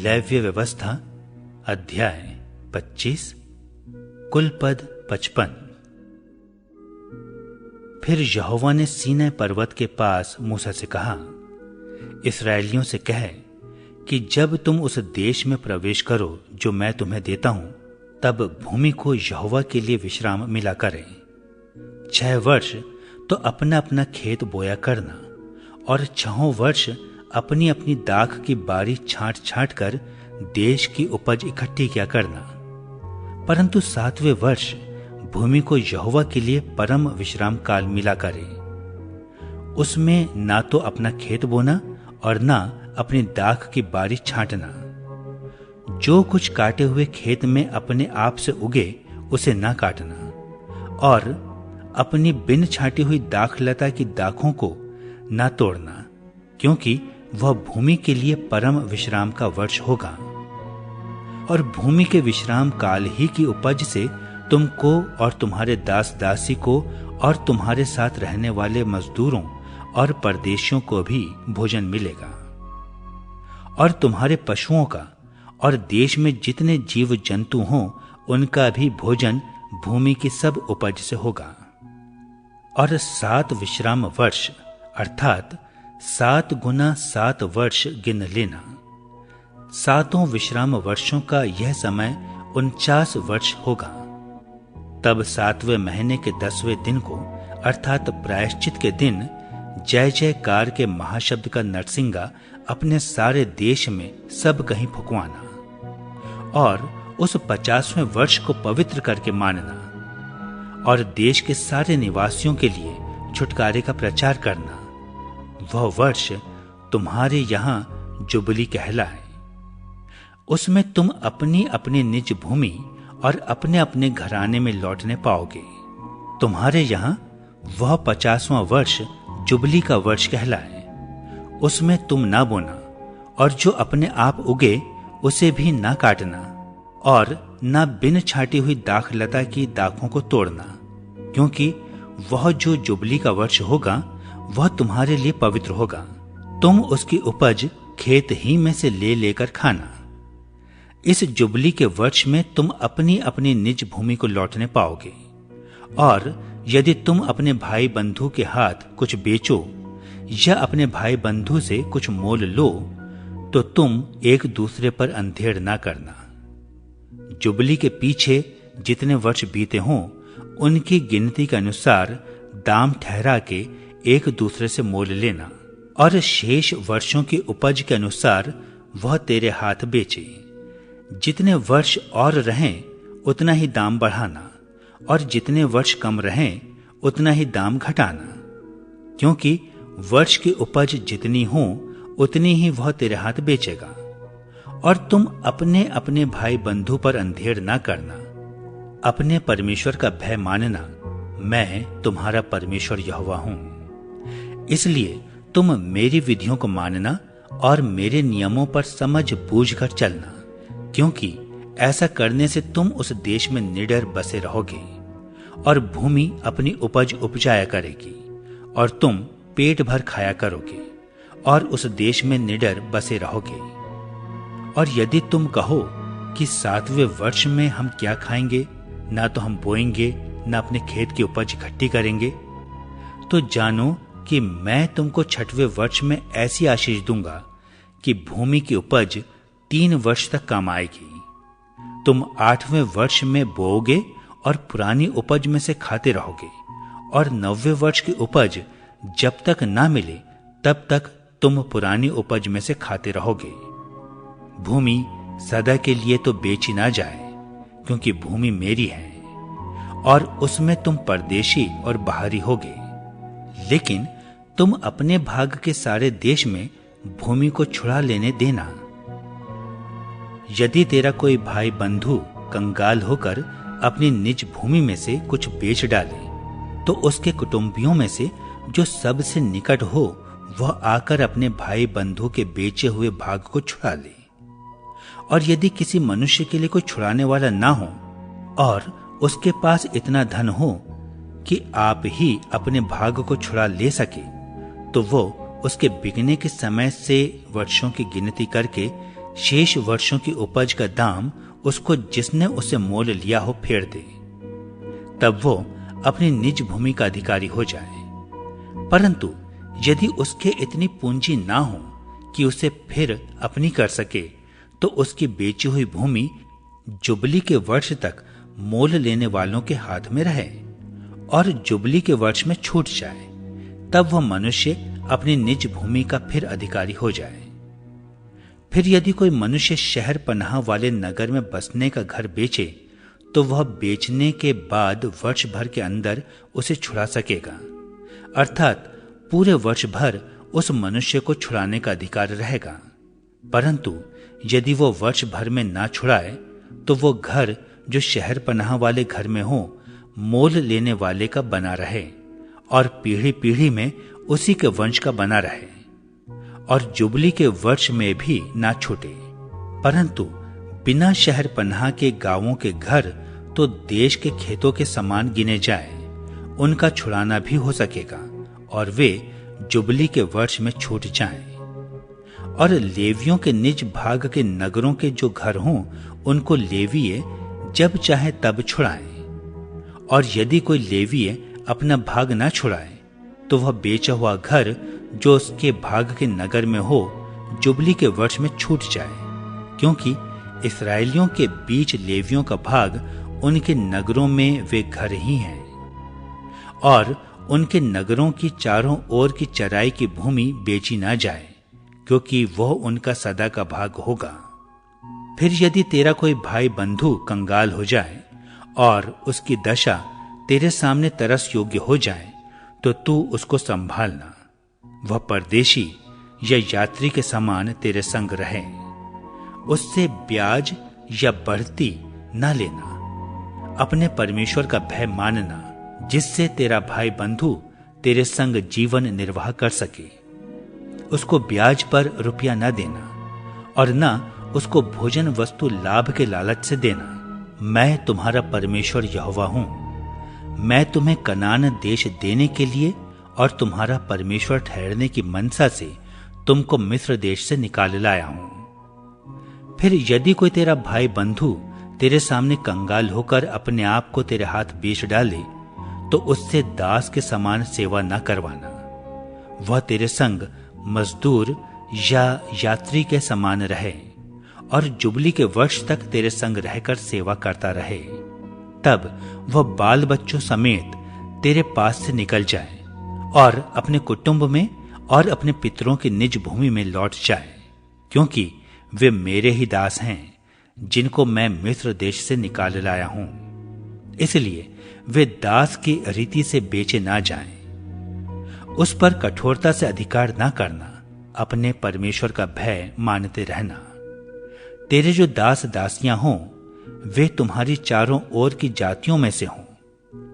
लैव्य व्यवस्था अध्याय 25 कुल पद 55। फिर यहोवा ने सीनै पर्वत के पास मूसा से कहा, इस्राएलियों से कह कि जब तुम उस देश में प्रवेश करो जो मैं तुम्हें देता हूं, तब भूमि को यहोवा के लिए विश्राम मिला करे। 6 वर्ष तो अपना अपना खेत बोया करना, और 6 वर्ष अपनी अपनी दाख की बारी छांट छांट कर देश की उपज इकट्ठी किया करना। परंतु 7वें वर्ष भूमि को यहोवा के लिए परम विश्राम काल मिला करे। उसमें ना तो अपना खेत बोना और ना अपनी दाख की बारी छांटना। जो कुछ काटे हुए खेत में अपने आप से उगे उसे ना काटना, और अपनी बिन छाटी हुई दाख लता की दाखों को ना तोड़ना, क्योंकि वह भूमि के लिए परम विश्राम का वर्ष होगा। और भूमि के विश्राम काल ही की उपज से तुमको और तुम्हारे दास दासी को और तुम्हारे साथ रहने वाले मजदूरों और परदेशियों को भी भोजन मिलेगा। और तुम्हारे पशुओं का और देश में जितने जीव जंतु हों उनका भी भोजन भूमि की सब उपज से होगा। और 7 विश्राम वर्ष अर्थात 7 गुना 7 वर्ष गिन लेना। 7 विश्राम वर्षों का यह समय 49 वर्ष होगा। तब 7वें महीने के 10वें दिन को अर्थात प्रायश्चित के दिन जय जयकार के महाशब्द का नरसिंगा अपने सारे देश में सब कहीं फुकवाना, और उस 50वें वर्ष को पवित्र करके मानना, और देश के सारे निवासियों के लिए छुटकारे का प्रचार करना। वह वर्ष तुम्हारे यहां जुबली कहलाए। उसमें तुम अपनी अपनी निज भूमि और अपने अपने घराने में लौटने पाओगे। तुम्हारे यहां वह 50वां वर्ष जुबली का वर्ष कहलाए। उसमें तुम ना बोना, और जो अपने आप उगे उसे भी ना काटना, और ना बिन छाटी हुई दाख लता की दाखों को तोड़ना, क्योंकि वह जो जुबली का वर्ष होगा वह तुम्हारे लिए पवित्र होगा। तुम उसकी उपज खेत ही में से ले लेकर खाना। इस जुबली के वर्ष में तुम अपनी अपनी निज भूमि को लौटने पाओगे। और यदि तुम अपने भाई बंधु के हाथ कुछ बेचो या अपने भाई बंधु से कुछ मोल लो, तो तुम एक दूसरे पर अंधेड़ ना करना। जुबली के पीछे जितने वर्ष बीते हों उनकी गिनती के अनुसार दाम ठहरा के एक दूसरे से मोल लेना, और शेष वर्षों की उपज के अनुसार वह तेरे हाथ बेचे। जितने वर्ष और रहें उतना ही दाम बढ़ाना, और जितने वर्ष कम रहें उतना ही दाम घटाना, क्योंकि वर्ष की उपज जितनी हो उतनी ही वह तेरे हाथ बेचेगा। और तुम अपने अपने भाई बंधु पर अंधेड़ ना करना। अपने परमेश्वर का भय मानना। मैं तुम्हारा परमेश्वर यहोवा हूं। इसलिए तुम मेरी विधियों को मानना और मेरे नियमों पर समझ बूझ कर चलना, क्योंकि ऐसा करने से तुम उस देश में निडर बसे रहोगे, और भूमि अपनी उपज उपजाया करेगी, और तुम पेट भर खाया करोगे, और उस देश में निडर बसे रहोगे। और यदि तुम कहो कि 7वें वर्ष में हम क्या खाएंगे, ना तो हम बोएंगे न अपने खेत की उपज इकट्ठी करेंगे, तो जानो कि मैं तुमको 6वें वर्ष में ऐसी आशीष दूंगा कि भूमि की उपज 3 वर्ष तक काम आएगी। तुम 8वें वर्ष में बोओगे और पुरानी उपज में से खाते रहोगे, और 90 वर्ष की उपज जब तक ना मिले तब तक तुम पुरानी उपज में से खाते रहोगे। भूमि सदा के लिए तो बेची ना जाए, क्योंकि भूमि मेरी है और उसमें तुम परदेशी और बाहरी होगे। लेकिन तुम अपने भाग के सारे देश में भूमि को छुड़ा लेने देना। यदि तेरा कोई भाई बंधु कंगाल होकर अपनी निज भूमि में से कुछ बेच डाले, तो उसके कुटुंबियों में से जो सबसे निकट हो वह आकर अपने भाई बंधु के बेचे हुए भाग को छुड़ा ले। और यदि किसी मनुष्य के लिए कोई छुड़ाने वाला ना हो और उसके पास इतना धन हो कि आप ही अपने भाग को छुड़ा ले सके, तो वो उसके बिकने के समय से वर्षों की गिनती करके शेष वर्षों की उपज का दाम उसको जिसने उसे मोल लिया हो फेर दे। तब वो अपनी निज भूमि का अधिकारी हो जाए। परंतु यदि उसके इतनी पूंजी ना हो कि उसे फिर अपनी कर सके, तो उसकी बेची हुई भूमि जुबली के वर्ष तक मोल लेने वालों के हाथ में रहे और जुबली के वर्ष में छूट जाए, तब वह मनुष्य अपनी निज भूमि का फिर अधिकारी हो जाए। फिर यदि कोई मनुष्य शहर पनाह वाले नगर में बसने का घर बेचे, तो वह बेचने के बाद वर्ष भर के अंदर उसे छुड़ा सकेगा, अर्थात पूरे वर्ष भर उस मनुष्य को छुड़ाने का अधिकार रहेगा। परंतु यदि वो वर्ष भर में ना छुड़ाए, तो वो घर जो शहर पनाह वाले घर में हो मोल लेने वाले का बना रहे और पीढ़ी पीढ़ी में उसी के वंश का बना रहे और जुबली के वर्ष में भी ना छूटे। परंतु बिना शहर पनाह के गांवों के घर तो देश के खेतों के समान गिने जाए, उनका छुड़ाना भी हो सकेगा और वे जुबली के वर्ष में छूट जाएं। और लेवियों के निज भाग के नगरों के जो घर हों, उनको लेवीय जब चाहे तब छुड़ाएं। और यदि कोई लेवीय अपना भाग ना छुड़ाए, तो वह बेचा हुआ घर जो उसके भाग के नगर में हो जुबली के वर्ष में छूट जाए, क्योंकि इस्राएलियों के बीच लेवियों का भाग उनके नगरों में वे घर ही हैं। और उनके नगरों की चारों ओर की चराई की भूमि बेची ना जाए, क्योंकि वह उनका सदा का भाग होगा। फिर यदि तेरा कोई भाई बंधु कंगाल हो जाए और उसकी दशा तेरे सामने तरस योग्य हो जाए, तो तू उसको संभालना। वह परदेशी या यात्री के समान तेरे संग रहे। उससे ब्याज या बढ़ती न लेना। अपने परमेश्वर का भय मानना, जिससे तेरा भाई बंधु तेरे संग जीवन निर्वाह कर सके। उसको ब्याज पर रुपया न देना और न उसको भोजन वस्तु लाभ के लालच से देना। मैं तुम्हारा परमेश्वर यहोवा हूं। मैं तुम्हें कनान देश देने के लिए और तुम्हारा परमेश्वर ठहरने की मनसा से तुमको मिस्र देश से निकाल लाया हूं। फिर यदि कोई तेरा भाई बंधु तेरे सामने कंगाल होकर अपने आप को तेरे हाथ बेच डाले, तो उससे दास के समान सेवा न करवाना। वह तेरे संग मजदूर या यात्री के समान रहे और जुबली के वर्ष तक तेरे संग रहकर सेवा करता रहे। तब वह बाल बच्चों समेत तेरे पास से निकल जाए और अपने कुटुंब में और अपने पितरों की निज भूमि में लौट जाए, क्योंकि वे मेरे ही दास हैं, जिनको मैं मिस्र देश से निकाल लाया हूं। इसलिए वे दास की रीति से बेचे ना जाएं। उस पर कठोरता से अधिकार ना करना। अपने परमेश्वर का भय मानते रहना। तेरे जो दास दासियां हों, वे तुम्हारी चारों ओर की जातियों में से हों,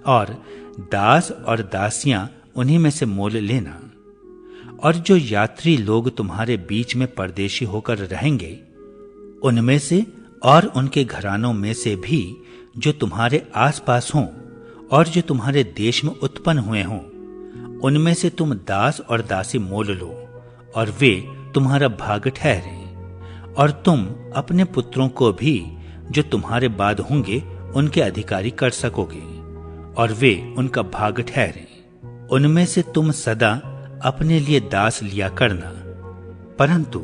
और दास और दासियां उन्हीं में से मोल लेना। और जो यात्री लोग तुम्हारे बीच में परदेशी होकर रहेंगे, उनमें से और उनके घरानों में से भी जो तुम्हारे आसपास हों और जो तुम्हारे देश में उत्पन्न हुए हों, उनमें से तुम दास और दासी मोल लो और वे तुम्हारा भाग ठहरे। और तुम अपने पुत्रों को भी जो तुम्हारे बाद होंगे उनके अधिकारी कर सकोगे और वे उनका भाग ठहरे। उनमें से तुम सदा अपने लिए दास लिया करना, परंतु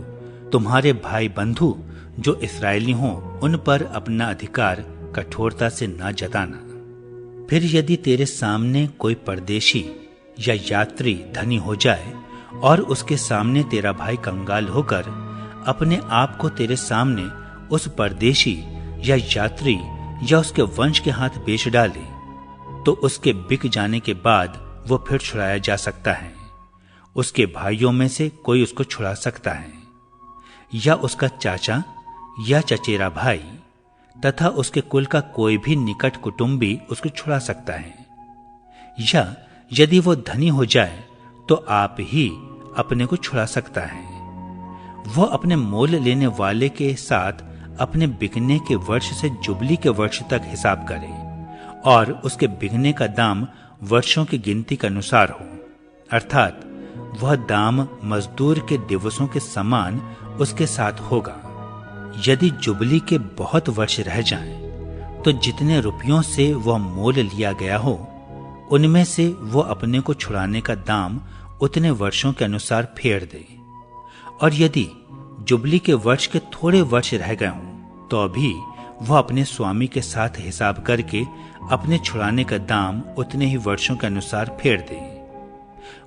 तुम्हारे भाई बंधु जो इस्राएली हों, उन पर अपना अधिकार कठोरता से न जताना। फिर यदि तेरे सामने कोई परदेशी या यात्री धनी हो जाए और उसके सामने तेरा भाई कंगाल होकर अपने आप को तेरे सामने उस परदेशी या यात्री या उसके वंश के हाथ बेच डाले, तो उसके बिक जाने के बाद वो फिर छुड़ाया जा सकता है। उसके भाइयों में से कोई उसको छुड़ा सकता है, या उसका चाचा या चचेरा भाई तथा उसके कुल का कोई भी निकट कुटुंबी उसको छुड़ा सकता है। या यदि वो धनी हो जाए तो आप ही अपने को छुड़ा सकता है। वो अपने मोल लेने वाले के साथ अपने बिकने के वर्ष से जुबली के वर्ष तक हिसाब करे और उसके बिकने का दाम वर्षों की गिनती के अनुसार हो, अर्थात वह दाम मजदूर के दिवसों के समान उसके साथ होगा। यदि जुबली के बहुत वर्ष रह जाएं, तो जितने रुपयों से वह मोल लिया गया हो, उनमें से वो अपने को छुड़ाने का दाम उतने वर्षों के अनुसार फेर दे। और यदि जुबली के वर्ष के थोड़े वर्ष रह गए हों, तो अभी वह अपने स्वामी के साथ हिसाब करके अपने छुड़ाने का दाम उतने ही वर्षों के अनुसार फेर दे।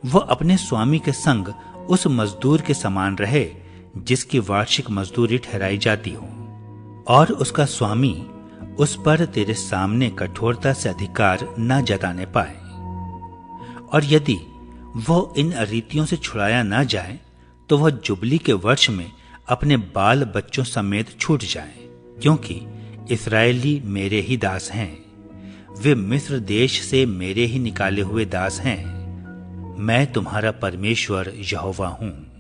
वह अपने स्वामी के संग उस मजदूर के समान रहे जिसकी वार्षिक मजदूरी ठहराई जाती हो, और उसका स्वामी उस पर तेरे सामने कठोरता से अधिकार न जताने पाए। और यदि वह इन रीतियों से छुड़ाया न जाए, तो वह जुबली के वर्ष में अपने बाल बच्चों समेत छूट जाए, क्योंकि इस्राएली मेरे ही दास हैं, वे मिस्र देश से मेरे ही निकाले हुए दास हैं। मैं तुम्हारा परमेश्वर यहोवा हूं।